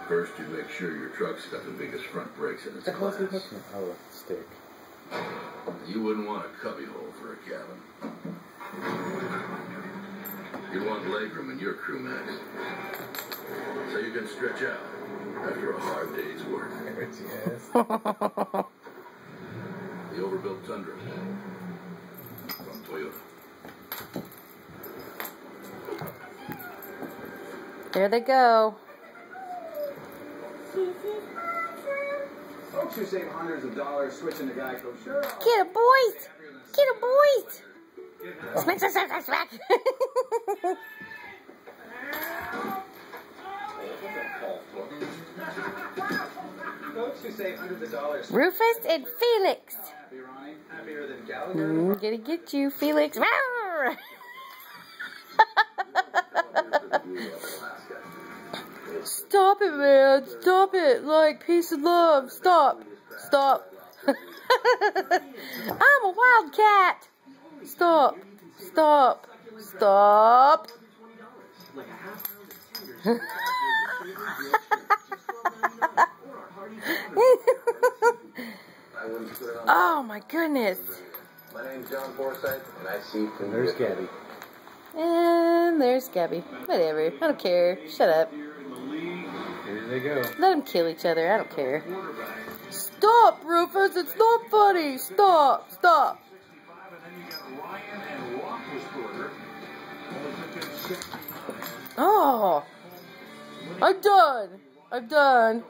First, you make sure your truck's got the biggest front brakes in its class. Oh, stick. You wouldn't want a cubby hole for a cabin. You want legroom in your crew, Max, so you can stretch out after a hard day's work. Yes. The overbuilt Tundra from Toyota. There they go. Folks who save hundreds of dollars switching to Geico, sure. Get a boys! Get a boys! Smack, smack, smack, smack, smack. Folks who save hundreds of dollars. Rufus and Felix. Happy, Ronnie? Happier than Gallagher? Gonna get you, Felix. Rawr! Stop it, man. Stop it. Like, peace and love. Stop. Stop. I'm a wildcat. Stop. Stop. Stop. Oh, my goodness. My name's John Forsythe, and I see from There's Gabby. And there's Gabby. Whatever. I don't care. Shut up. Here they go. Let them kill each other. I don't care. Stop, Rufus. It's not funny. Stop. Stop. Oh. I'm done. I'm done.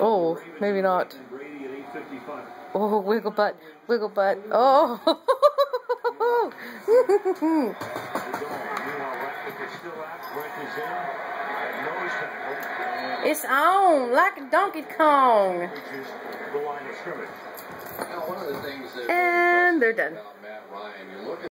Oh, maybe not. Oh, wiggle butt. Wiggle butt. Oh. It's on like a Donkey Kong. And they're done.